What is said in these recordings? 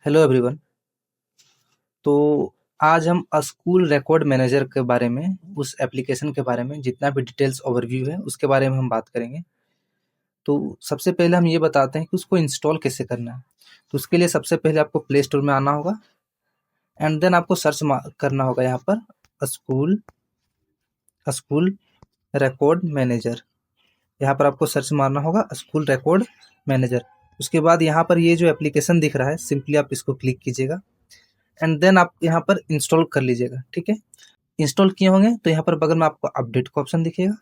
Hello everyone. तो आज हम स्कूल रिकॉर्ड मैनेजर के बारे में, उस एप्लीकेशन के बारे में जितना भी डिटेल्स ओवरव्यू है उसके बारे में हम बात करेंगे। तो सबसे पहले हम ये बताते हैं कि उसको इंस्टॉल कैसे करना है। तो उसके लिए सबसे पहले आपको प्ले स्टोर में आना होगा एंड देन आपको सर्च करना होगा यहाँ पर स्कूल स्कूल रिकॉर्ड मैनेजर। यहाँ पर आपको सर्च मारना होगा स्कूल रिकॉर्ड मैनेजर। उसके बाद यहाँ पर ये जो एप्लीकेशन दिख रहा है, सिंपली आप इसको क्लिक कीजिएगा एंड देन आप यहाँ पर इंस्टॉल कर लीजिएगा। ठीक है, इंस्टॉल किए होंगे तो यहाँ पर बगल में आपको अपडेट का ऑप्शन दिखेगा।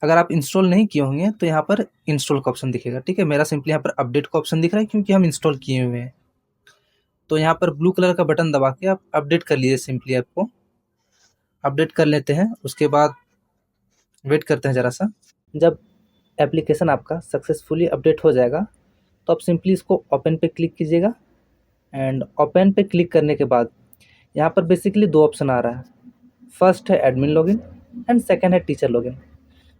अगर आप इंस्टॉल नहीं किए होंगे तो यहाँ पर इंस्टॉल का ऑप्शन दिखेगा। ठीक है, मेरा सिंपली यहाँ पर अपडेट का ऑप्शन दिख रहा है क्योंकि हम इंस्टॉल किए हुए हैं। तो यहाँ पर ब्लू कलर का बटन दबा के आप अपडेट कर लीजिए। सिंपली आपको अपडेट कर लेते हैं। उसके बाद वेट करते हैं ज़रा सा। जब एप्लीकेशन आपका सक्सेसफुली अपडेट हो जाएगा तो आप सिंपली इसको ओपन पे क्लिक कीजिएगा एंड ओपन पे क्लिक करने के बाद यहाँ पर बेसिकली दो ऑप्शन आ रहा है। फर्स्ट है एडमिन लॉगिन एंड सेकंड है टीचर लॉगिन।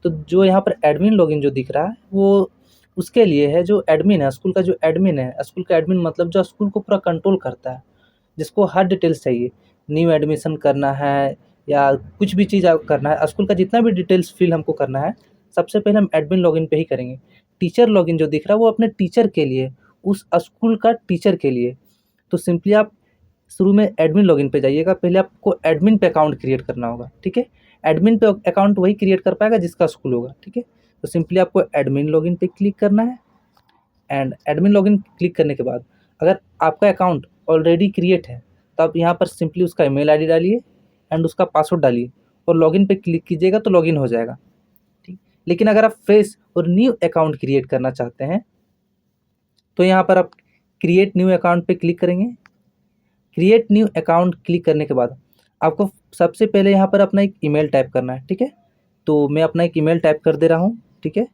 तो जो यहाँ पर एडमिन लॉगिन जो दिख रहा है वो उसके लिए है जो एडमिन है, स्कूल का जो एडमिन है। स्कूल का एडमिन मतलब जो स्कूल को पूरा कंट्रोल करता है, जिसको हर डिटेल्स चाहिए, न्यू एडमिशन करना है या कुछ भी चीज़ करना है, स्कूल का जितना भी डिटेल्स फिल हमको करना है, सबसे पहले हम एडमिन लॉगिन पे ही करेंगे। टीचर लॉगिन जो दिख रहा है वो अपने टीचर के लिए, उस स्कूल का टीचर के लिए। तो सिंपली आप शुरू में एडमिन लॉगिन पे जाइएगा। पहले आपको एडमिन पे अकाउंट क्रिएट करना होगा। ठीक है, एडमिन पे अकाउंट वही क्रिएट कर पाएगा जिसका स्कूल होगा। ठीक है, तो सिंपली आपको एडमिन लॉगिन पे क्लिक करना है एंड एडमिन लॉगिन क्लिक करने के बाद अगर आपका अकाउंट ऑलरेडी क्रिएट है तो आप यहाँ पर सिंपली उसका ईमेल आईडी डालिए एंड उसका पासवर्ड डालिए और लॉगिन पे क्लिक कीजिएगा तो लॉगिन हो जाएगा। ठीक, लेकिन अगर आप फ्रेश और न्यू अकाउंट क्रिएट करना चाहते हैं तो यहाँ पर आप क्रिएट न्यू अकाउंट पे क्लिक करेंगे। क्रिएट न्यू अकाउंट क्लिक करने के बाद आपको सबसे पहले यहाँ पर अपना एक ईमेल टाइप करना है। ठीक है, तो मैं अपना एक ईमेल टाइप कर दे रहा हूँ। ठीक है,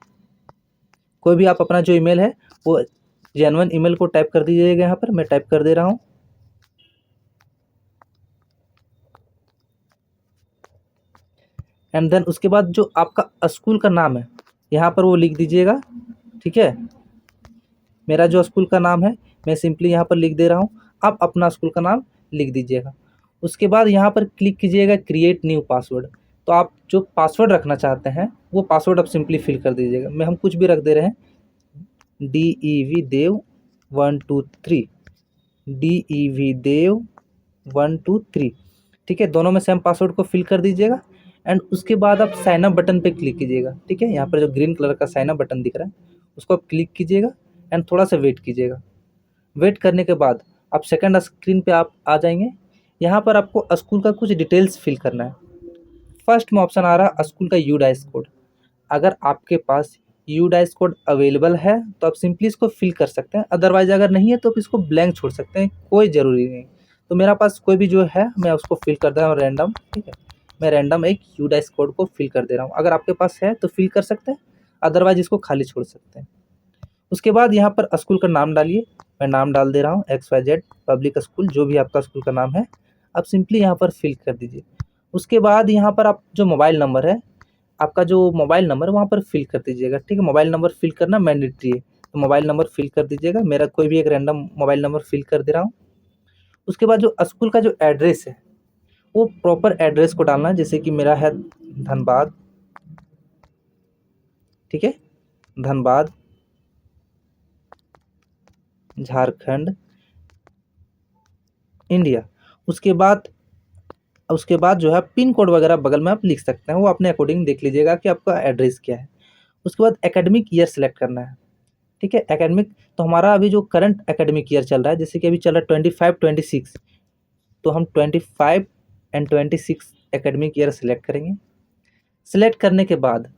कोई भी आप अपना जो ईमेल है वो जेन्युइन ईमेल को टाइप कर दीजिएगा। यहाँ पर मैं टाइप कर दे रहा हूँ एंड देन उसके बाद जो आपका स्कूल का नाम है यहाँ पर वो लिख दीजिएगा। ठीक है, मेरा जो स्कूल का नाम है मैं सिंपली यहाँ पर लिख दे रहा हूँ, आप अपना स्कूल का नाम लिख दीजिएगा। उसके बाद यहाँ पर क्लिक कीजिएगा क्रिएट न्यू पासवर्ड। तो आप जो पासवर्ड रखना चाहते हैं वो पासवर्ड आप सिंपली फिल कर दीजिएगा। मैं हम कुछ भी रख दे रहे हैं, DEV देव 123, DEV देव 123। ठीक है, दोनों में सेम पासवर्ड को फिल कर दीजिएगा एंड उसके बाद आप साइन अप बटन पे क्लिक कीजिएगा। ठीक है, यहाँ पर जो ग्रीन कलर का साइन अप बटन दिख रहा है उसको आप क्लिक कीजिएगा एंड थोड़ा सा वेट कीजिएगा। वेट करने के बाद आप सेकंड स्क्रीन पे आप आ जाएंगे। यहाँ पर आपको स्कूल का कुछ डिटेल्स फिल करना है। फर्स्ट में ऑप्शन आ रहा है स्कूल का यूडाइस कोड। अगर आपके पास यूडाइस कोड अवेलेबल है तो आप सिंपली इसको फिल कर सकते हैं, अदरवाइज अगर नहीं है तो आप इसको ब्लैंक छोड़ सकते हैं, कोई ज़रूरी नहीं। तो मेरा पास कोई भी जो है मैं उसको फिल कर दे रहा हूँ रैंडम। ठीक है, मैं रैंडम एक यूडाइस कोड को फिल कर दे रहा हूँ। अगर आपके पास है तो फिल कर सकते हैं, अदरवाइज इसको खाली छोड़ सकते हैं। उसके बाद यहाँ पर स्कूल का नाम डालिए। मैं नाम डाल दे रहा हूँ XYZ पब्लिक स्कूल, जो भी आपका स्कूल का नाम है आप सिंपली यहाँ पर फिल कर दीजिए। उसके बाद यहाँ पर आप जो मोबाइल नंबर है, आपका जो मोबाइल नंबर वहाँ पर फिल कर दीजिएगा। ठीक है, मोबाइल नंबर फिल करना मैंडेटरी है, तो मोबाइल नंबर फिल कर दीजिएगा। मेरा कोई भी एक रैंडम मोबाइल नंबर फिल कर दे रहा हूँ। उसके बाद जो स्कूल का जो एड्रेस है वो प्रॉपर एड्रेस को डालना है, जैसे कि मेरा है धनबाद। ठीक है, धनबाद झारखंड इंडिया। उसके बाद जो है पिन कोड वगैरह बगल में आप लिख सकते हैं, वो अपने अकॉर्डिंग देख लीजिएगा कि आपका एड्रेस क्या है। उसके बाद एकेडमिक ईयर सेलेक्ट करना है। ठीक है, एकेडमिक तो हमारा अभी जो करंट एकेडमिक ईयर चल रहा है, जैसे कि अभी चल रहा है 25-26, तो हम 25 एंड 26 एकेडमिक ईयर सेलेक्ट करेंगे। सेलेक्ट करने के बाद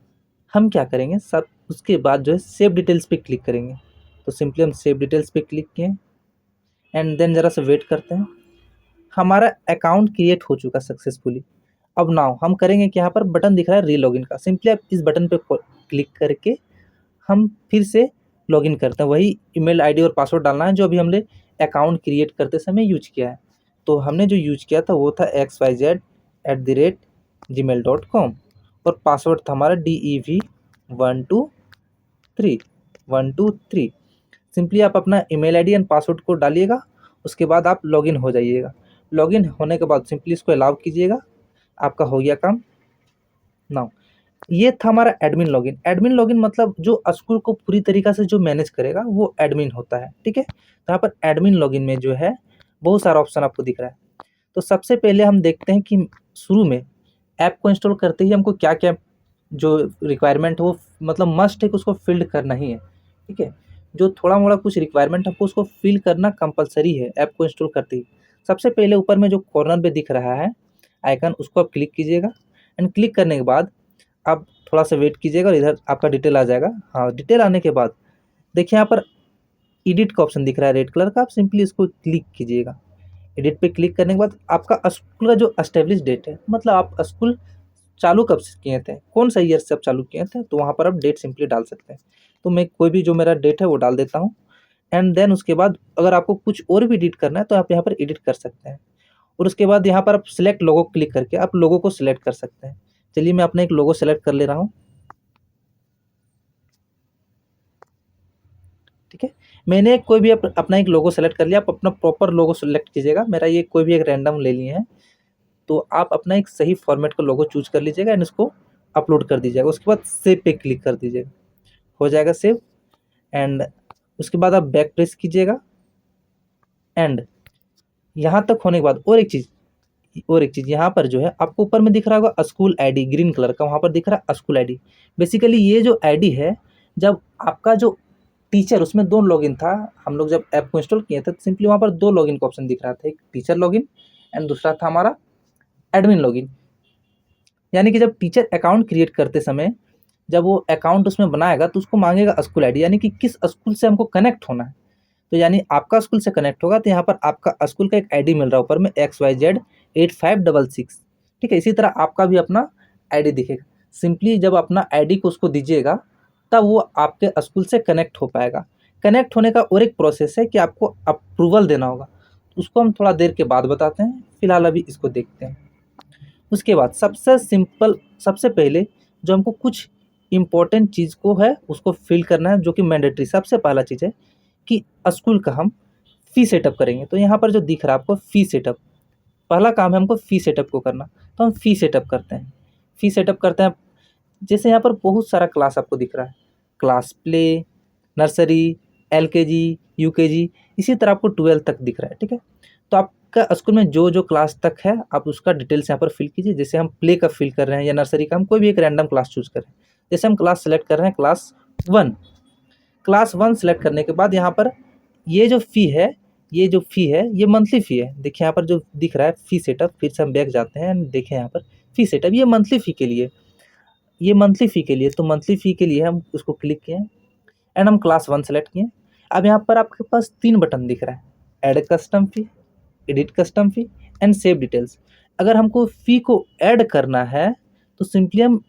हम क्या करेंगे, सब उसके बाद जो है सेव डिटेल्स पे क्लिक करेंगे। तो सिंपली हम सेव डिटेल्स पे क्लिक किए एंड देन ज़रा सा वेट करते हैं। हमारा अकाउंट क्रिएट हो चुका सक्सेसफुली। अब नाउ हम करेंगे कि यहाँ पर बटन दिख रहा है री लॉगिन का, सिंपली आप इस बटन पे क्लिक करके हम फिर से लॉगिन करते हैं। वही ईमेल आईडी और पासवर्ड डालना है जो अभी हमने अकाउंट क्रिएट करते समय यूज किया है। तो हमने जो यूज किया था वो था xyz@gmail.com और पासवर्ड था हमारा DEV123। सिंपली आप अपना ईमेल आईडी एंड पासवर्ड को डालिएगा उसके बाद आप लॉगिन हो जाइएगा। लॉगिन होने के बाद सिंपली इसको अलाउ कीजिएगा, आपका हो गया काम। नाउ ये था हमारा एडमिन लॉगिन। एडमिन लॉगिन मतलब जो स्कूल को पूरी तरीक़ा से जो मैनेज करेगा वो एडमिन होता है, ठीक है। तो यहाँ पर एडमिन लॉगिन में जो है बहुत सारा ऑप्शन आपको दिख रहा है। तो सबसे पहले हम देखते हैं कि शुरू में ऐप को इंस्टॉल करते ही हमको क्या-क्या जो रिक्वायरमेंट है वो मतलब मस्ट है कि उसको फ़िल्ड करना ही है, ठीक है। जो थोड़ा-मोड़ा कुछ रिक्वायरमेंट आपको उसको फ़िल करना कंपल्सरी है ऐप को इंस्टॉल करते ही। सबसे पहले ऊपर में जो कॉर्नर पे दिख रहा है आइकन, उसको आप क्लिक कीजिएगा एंड क्लिक करने के बाद आप थोड़ा-सा वेट कीजिएगा और इधर आपका डिटेल आ जाएगा। हाँ, डिटेल आने के बाद देखिए यहाँ पर एडिट का ऑप्शन दिख रहा है रेड कलर का, आप सिंपली इसको क्लिक कीजिएगा। एडिट पे क्लिक करने के बाद आपका स्कूल का जो एस्टेब्लिश डेट है, मतलब आप स्कूल चालू कब से किए थे, कौन सा ईयर से आप चालू किए थे, तो वहाँ पर आप डेट सिंपली डाल सकते हैं। तो मैं कोई भी जो मेरा डेट है वो डाल देता हूँ एंड देन उसके बाद अगर आपको कुछ और भी एडिट करना है तो आप यहाँ पर एडिट कर सकते हैं। और उसके बाद यहाँ पर आप सिलेक्ट लोगो क्लिक करके आप लोगो को सिलेक्ट कर सकते हैं। चलिए मैं अपना एक लोगो सेलेक्ट कर ले रहा हूँ, ठीक है। मैंने कोई भी अपना एक लोगो सेलेक्ट कर लिया, आप अपना प्रॉपर लोगो सेलेक्ट कीजिएगा। मेरा ये कोई भी एक रैंडम ले लिए हैं, तो आप अपना एक सही फॉर्मेट का लोगो चूज़ कर लीजिएगा एंड इसको अपलोड कर दीजिएगा। उसके बाद सेव पे क्लिक कर दीजिएगा, हो जाएगा सेव एंड उसके बाद आप बैक प्रेस कीजिएगा एंड यहाँ तक होने के बाद और एक चीज़ यहाँ पर जो है आपको ऊपर में दिख रहा होगा स्कूल आईडी ग्रीन कलर का, वहाँ पर दिख रहा है स्कूल आईडी। बेसिकली ये जो आईडी है, जब आपका जो टीचर उसमें 2 लॉगिन था, हम लोग जब ऐप को इंस्टॉल किए थे तो सिंपली वहाँ पर 2 लॉगिन का ऑप्शन दिख रहा था, एक टीचर लॉगिन एंड दूसरा था हमारा एडमिन लॉगिन। यानी कि जब टीचर अकाउंट क्रिएट करते समय जब वो अकाउंट उसमें बनाएगा तो उसको मांगेगा स्कूल आईडी, यानी कि किस स्कूल से हमको कनेक्ट होना है। तो यानी आपका स्कूल से कनेक्ट होगा तो यहाँ पर आपका स्कूल का एक आईडी मिल रहा है ऊपर में XYZ 8566, ठीक है। इसी तरह आपका भी अपना आईडी दिखेगा। सिंपली जब अपना आईडी को उसको दीजिएगा तब वो आपके स्कूल से कनेक्ट हो पाएगा। कनेक्ट होने का और एक प्रोसेस है कि आपको अप्रूवल देना होगा, उसको हम थोड़ा देर के बाद बताते हैं, फिलहाल अभी इसको देखते हैं। उसके बाद सबसे सिंपल, सबसे पहले जो हमको कुछ इम्पोर्टेंट चीज़ को है उसको फिल करना है, जो कि मैंडेटरी। सबसे पहला चीज़ है कि स्कूल का हम फ़ी सेटअप करेंगे। तो यहाँ पर जो दिख रहा है आपको फ़ी सेटअप, पहला काम है हमको फ़ी सेटअप को करना। तो हम फ़ी सेटअप करते हैं। फ़ी सेटअप करते हैं, जैसे यहाँ पर बहुत सारा क्लास आपको दिख रहा है, class play, nursery, LKG, UKG, इसी तरह आपको 12 तक दिख रहा है, ठीक है। तो आपका स्कूल में जो क्लास तक है आप उसका डिटेल्स यहाँ पर फिल कीजिए। जैसे हम प्ले का फिल कर रहे हैं या नर्सरी का, हम कोई भी एक रैंडम क्लास चूज़ कर रहे हैं। जैसे हम क्लास सेलेक्ट कर रहे हैं क्लास 1। क्लास 1 सेलेक्ट करने के बाद यहाँ पर ये जो फ़ी है, ये मंथली फ़ी है। देखिए यहाँ पर जो दिख रहा है फ़ी सेटअप, फिर से हम बैक जाते हैं एंड देखें यहाँ पर फ़ी सेटअप, ये मंथली फ़ी के लिए, तो मंथली फ़ी के लिए हम उसको क्लिक किए एंड हम क्लास 1 सेलेक्ट किए। अब यहाँ पर आपके पास 3 बटन दिख रहा है, add custom fee, edit custom fee and save details. अगर हमको फ़ी को ऐड करना है तो सिंपली हम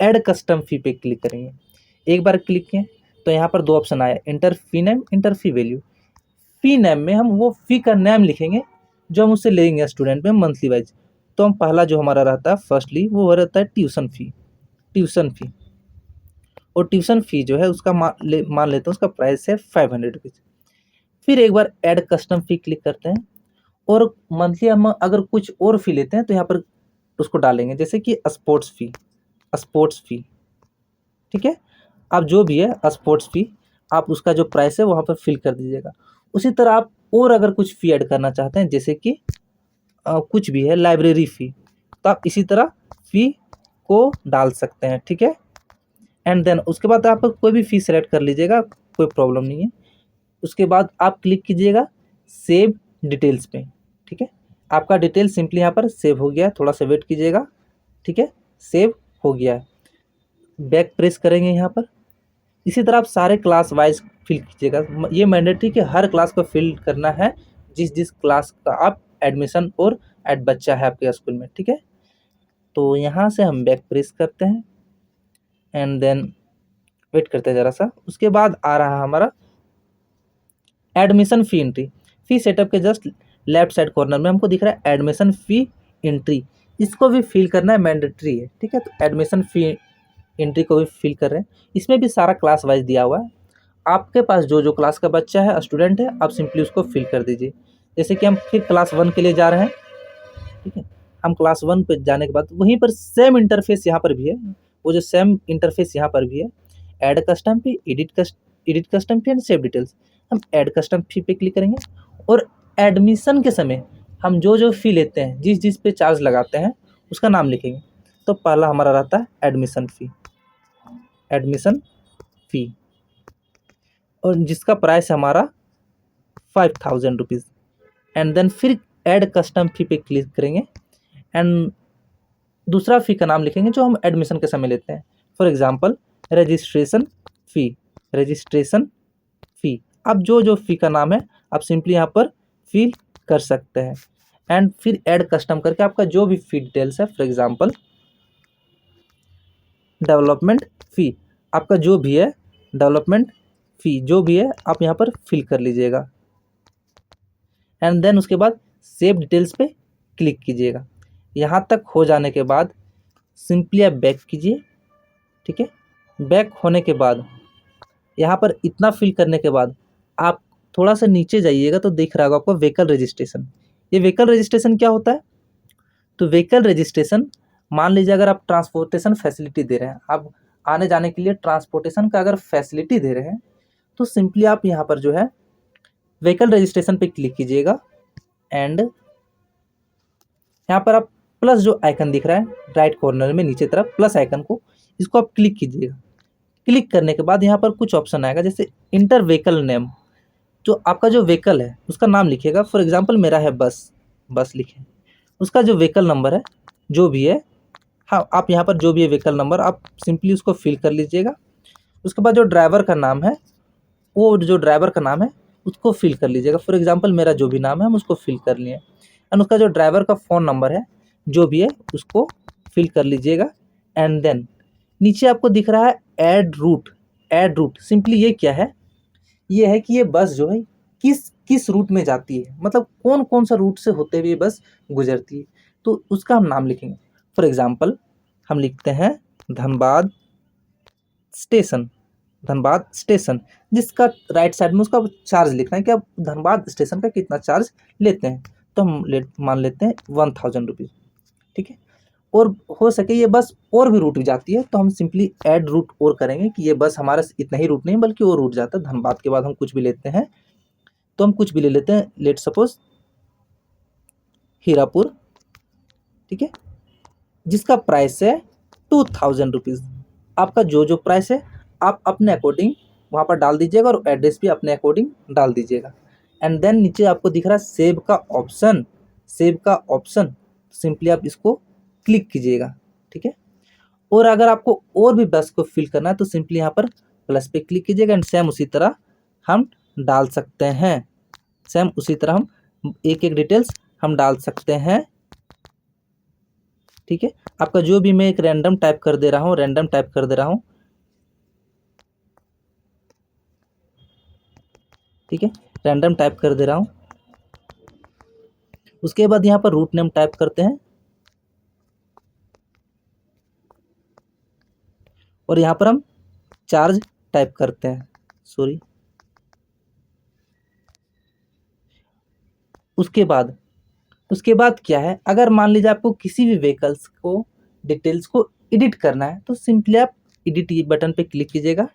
ऐड कस्टम फ़ी पे क्लिक करेंगे। एक बार क्लिक किए तो यहाँ पर 2 ऑप्शन आया, इंटर फ़ी नेम, इंटर फ़ी वैल्यू। फ़ी नेम में हम वो फ़ी का नेम लिखेंगे जो हम उससे लेंगे स्टूडेंट में मंथली वाइज। तो हम पहला जो हमारा रहता है फर्स्टली वो रहता है ट्यूशन फ़ी। और ट्यूशन फ़ी जो है उसका मान लेते हैं उसका प्राइस है 500 रुपीज़। फिर एक बार ऐड कस्टम फ़ी क्लिक करते हैं और मंथली हम अगर कुछ और फ़ी लेते हैं तो यहाँ पर उसको डालेंगे, जैसे कि स्पोर्ट्स फ़ी, ठीक है। अब जो भी है स्पोर्ट्स फ़ी, आप उसका जो प्राइस है वहाँ पर फिल कर दीजिएगा। उसी तरह आप और अगर कुछ फ़ी ऐड करना चाहते हैं, जैसे कि कुछ भी है लाइब्रेरी फ़ी, तो आप इसी तरह फ़ी को डाल सकते हैं, ठीक है। एंड देन उसके बाद आप कोई भी फ़ी सेलेक्ट कर लीजिएगा, कोई प्रॉब्लम नहीं है। उसके बाद आप क्लिक कीजिएगा सेव डिटेल्स पे, ठीक है। आपका डिटेल सिंपली यहाँ पर सेव हो गया है, थोड़ा सा वेट कीजिएगा, ठीक है। सेव हो गया है, बैक प्रेस करेंगे यहाँ पर। इसी तरह आप सारे क्लास वाइज फिल कीजिएगा। ये मैंडेटरी कि हर क्लास को फिल करना है, जिस क्लास का आप एडमिशन और ऐड बच्चा है आपके स्कूल में, ठीक है। तो यहाँ से हम बैक प्रेस करते हैं एंड देन वेट करते हैं ज़रा सा। उसके बाद आ रहा है हमारा एडमिशन फ़ी एंट्री। फ़ी सेटअप के जस्ट लेफ्ट साइड कॉर्नर में हमको दिख रहा है एडमिशन फ़ी एंट्री, इसको भी फिल करना है, मैंडेटरी है, ठीक है। तो एडमिशन फ़ी एंट्री को भी फिल कर रहे हैं। इसमें भी सारा क्लास वाइज दिया हुआ है, आपके पास जो क्लास का बच्चा है, स्टूडेंट है, आप सिंपली उसको फिल कर दीजिए। जैसे कि हम फिर क्लास 1 के लिए जा रहे हैं, ठीक है। हम क्लास 1 पे जाने के बाद वहीं पर सेम इंटरफेस यहाँ पर भी है, वो जो सेम इंटरफेस यहाँ पर भी है, add custom fee, edit custom fee and save details. हम ऐड कस्टम फी पे क्लिक करेंगे और एडमिशन के समय हम जो जो फी लेते हैं, जिस जिस पे चार्ज लगाते हैं उसका नाम लिखेंगे। तो पहला हमारा रहता है एडमिशन फ़ी, एडमिशन फ़ी, और जिसका प्राइस हमारा 5000 रुपीज़। एंड देन फिर ऐड कस्टम फ़ी पे क्लिक करेंगे एंड दूसरा फ़ी का नाम लिखेंगे जो हम एडमिशन के समय लेते हैं। For example registration fee, registration फ़ी। अब जो जो फ़ी का नाम है आप सिंपली यहाँ पर फिल कर सकते हैं एंड फिर ऐड कस्टम करके आपका जो भी फ़ी डिटेल्स है, फॉर एग्जांपल डेवलपमेंट फ़ी, आपका जो भी है डेवलपमेंट फ़ी जो भी है आप यहाँ पर फिल कर लीजिएगा एंड देन उसके बाद सेव डिटेल्स पे क्लिक कीजिएगा। यहाँ तक हो जाने के बाद सिंपली आप बैक कीजिए, ठीक है। बैक होने के बाद यहाँ पर इतना फिल करने के बाद आप थोड़ा सा नीचे जाइएगा तो दिख रहा होगा आपको व्हीकल रजिस्ट्रेशन। ये व्हीकल रजिस्ट्रेशन क्या होता है? तो व्हीकल रजिस्ट्रेशन, मान लीजिए अगर आप ट्रांसपोर्टेशन फैसिलिटी दे रहे हैं, आप आने जाने के लिए ट्रांसपोर्टेशन का अगर फैसिलिटी दे रहे हैं तो सिंपली आप यहाँ पर जो है व्हीकल रजिस्ट्रेशन पे क्लिक कीजिएगा एंड यहाँ पर आप प्लस जो आइकन दिख रहा है राइट कॉर्नर में नीचे तरफ प्लस आइकन को, इसको आप क्लिक कीजिएगा। क्लिक करने के बाद यहाँ पर कुछ ऑप्शन आएगा जैसे इंटर व्हीकल नेम, जो आपका जो व्हीकल है उसका नाम लिखिएगा। फॉर एग्जांपल मेरा है बस, बस लिखे, उसका जो व्हीकल नंबर है जो भी है, हाँ आप यहाँ पर जो भी है व्हीकल नंबर आप सिंपली उसको फिल कर लीजिएगा। उसके बाद जो ड्राइवर का नाम है, वो जो ड्राइवर का नाम है उसको फिल कर लीजिएगा। फॉर एग्जांपल मेरा जो भी नाम है हम उसको फिल कर लिए एंड उसका जो ड्राइवर का फ़ोन नंबर है जो भी है उसको फिल कर लीजिएगा एंड देन नीचे आपको दिख रहा है add root. Add root simply ये क्या है? ये है कि ये बस जो है किस किस रूट में जाती है, मतलब कौन कौन सा रूट से होते हुए बस गुजरती है, तो उसका हम नाम लिखेंगे। फॉर एग्जांपल हम लिखते हैं धनबाद स्टेशन, धनबाद स्टेशन, जिसका राइट साइड में उसका चार्ज लिखना है कि आप धनबाद स्टेशन का कितना चार्ज लेते हैं, तो हम मान लेते हैं 1000 रुपीज़, ठीक है। और हो सके ये बस और भी रूट जाती है तो हम सिंपली ऐड रूट और करेंगे कि ये बस हमारा इतना ही रूट नहीं बल्कि और रूट जाता है। धनबाद के बाद हम कुछ भी लेते हैं तो हम कुछ भी ले लेते हैं, लेट सपोज हीरापुर, ठीक है, जिसका प्राइस है 2000 रुपीज़। आपका जो जो प्राइस है आप अपने अकॉर्डिंग वहाँ पर डाल दीजिएगा और एड्रेस भी अपने अकॉर्डिंग डाल दीजिएगा एंड देन नीचे आपको दिख रहा है सेव का ऑप्शन, सेव का ऑप्शन, सिंपली आप इसको क्लिक कीजिएगा, ठीक है। और अगर आपको और भी बस को फिल करना है तो सिंपली यहाँ पर प्लस पे क्लिक कीजिएगा एंड सेम उसी तरह हम डाल सकते हैं, सेम उसी तरह हम एक एक डिटेल्स हम डाल सकते हैं, ठीक है। आपका जो भी, मैं एक रैंडम टाइप कर दे रहा हूँ, रैंडम टाइप कर दे रहा हूँ, ठीक है, रैंडम टाइप कर दे रहा हूँ। उसके बाद यहाँ पर रूट नेम टाइप करते हैं और यहाँ पर हम चार्ज टाइप करते हैं, सॉरी। उसके बाद क्या है, अगर मान लीजिए आपको किसी भी व्हीकल्स को डिटेल्स को एडिट करना है तो सिंपली आप एडिट बटन पे क्लिक कीजिएगा।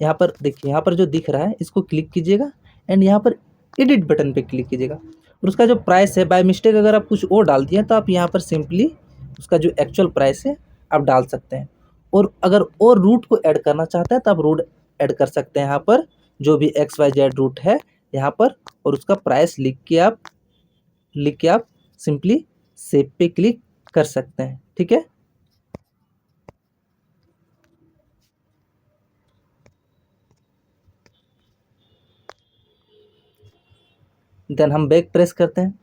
यहाँ पर देखिए, यहाँ पर जो दिख रहा है इसको क्लिक कीजिएगा एंड यहाँ पर एडिट बटन पे क्लिक कीजिएगा और उसका जो प्राइस है, बाय मिस्टेक अगर आप कुछ और डाल दिए तो आप यहाँ पर सिंपली उसका जो एक्चुअल प्राइस है आप डाल सकते हैं। और अगर और रूट को ऐड करना चाहते हैं तो आप रूट ऐड कर सकते हैं, यहाँ पर जो भी XYZ रूट है यहाँ पर, और उसका प्राइस लिख के आप सिंपली सेव पे क्लिक कर सकते हैं, ठीक है। देन हम बैक प्रेस करते हैं।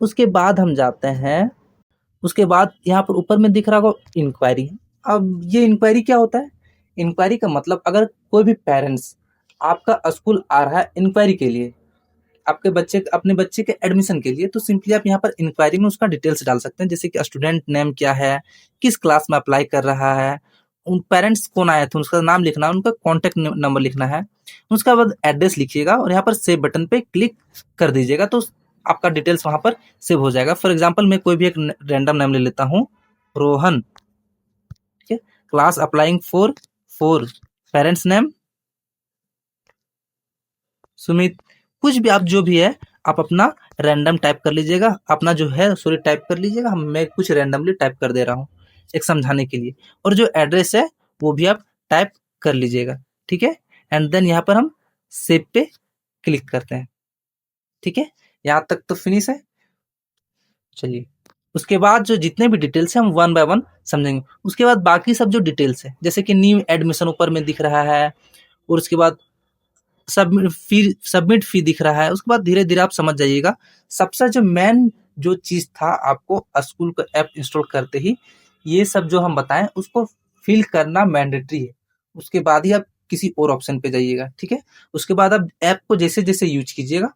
उसके बाद हम जाते हैं, उसके बाद यहाँ पर ऊपर में दिख रहा होगा इंक्वायरी। अब ये इंक्वायरी क्या होता है? इंक्वायरी का मतलब अगर कोई भी पेरेंट्स आपका स्कूल आ रहा है इंक्वायरी के लिए, आपके बच्चे, अपने बच्चे के एडमिशन के लिए, तो सिंपली आप यहाँ पर इंक्वायरी में उसका डिटेल्स डाल सकते हैं, जैसे कि स्टूडेंट नेम क्या है, किस क्लास में अप्लाई कर रहा है, उन पेरेंट्स कौन आए थे उसका नाम लिखना है, उनका कॉन्टैक्ट नंबर लिखना है, उसके बाद एड्रेस लिखिएगा और यहाँ पर सेव बटन पे क्लिक कर दीजिएगा। तो आपका डिटेल्स वहां पर सेव हो जाएगा। फॉर एग्जाम्पल मैं कोई भी एक रैंडम नाम ले लेता हूँ, रोहन, ठीक है। Class applying for parents name Sumit, कुछ भी आप जो भी है आप अपना रैंडम टाइप कर लीजिएगा, अपना जो है सॉरी टाइप कर लीजिएगा, मैं कुछ रैंडमली टाइप कर दे रहा हूँ एक समझाने के लिए, और जो एड्रेस है वो भी आप टाइप कर लीजिएगा, ठीक है। एंड देन यहाँ पर हम सेव पे क्लिक करते हैं, ठीक है। यहाँ तक तो फिनिश है। चलिए उसके बाद जो जितने भी डिटेल्स हैं हम वन बाय वन समझेंगे। उसके बाद बाकी सब जो डिटेल्स है, जैसे कि न्यू एडमिशन ऊपर में दिख रहा है, और उसके बाद सबमिट फी दिख रहा है, उसके बाद धीरे धीरे आप समझ जाइएगा। सबसे जो मेन जो चीज था, आपको स्कूल का ऐप इंस्टॉल करते ही ये सब जो हम बताएं उसको फिल करना मैंडेटरी है। उसके बाद ही आप किसी और ऑप्शन पे जाइएगा, ठीक है। उसके बाद आप ऐप को जैसे जैसे यूज कीजिएगा,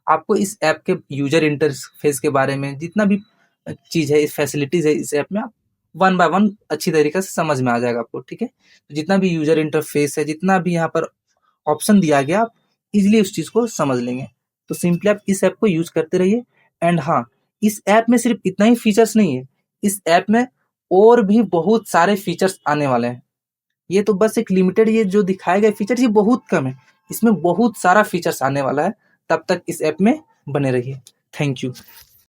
आपको इस ऐप के यूजर इंटरफेस के बारे में जितना भी चीज है, इस फैसिलिटीज है इस ऐप में, आप वन बाय वन अच्छी तरीके से समझ में आ जाएगा आपको, ठीक है। तो जितना भी यूजर इंटरफेस है, जितना भी यहाँ पर ऑप्शन दिया गया, आप इजिली उस चीज को समझ लेंगे। तो सिंपली आप इस ऐप को यूज करते रहिए। एंड हाँ, इस ऐप में सिर्फ इतना ही फीचर्स नहीं है, इस ऐप में और भी बहुत सारे फीचर्स आने वाले हैं। ये तो बस एक लिमिटेड, ये जो दिखाए गए फीचर्स ये बहुत कम है, इसमें बहुत सारा फीचर्स आने वाला है। तब तक इस ऐप में बने रहिए। Thank you.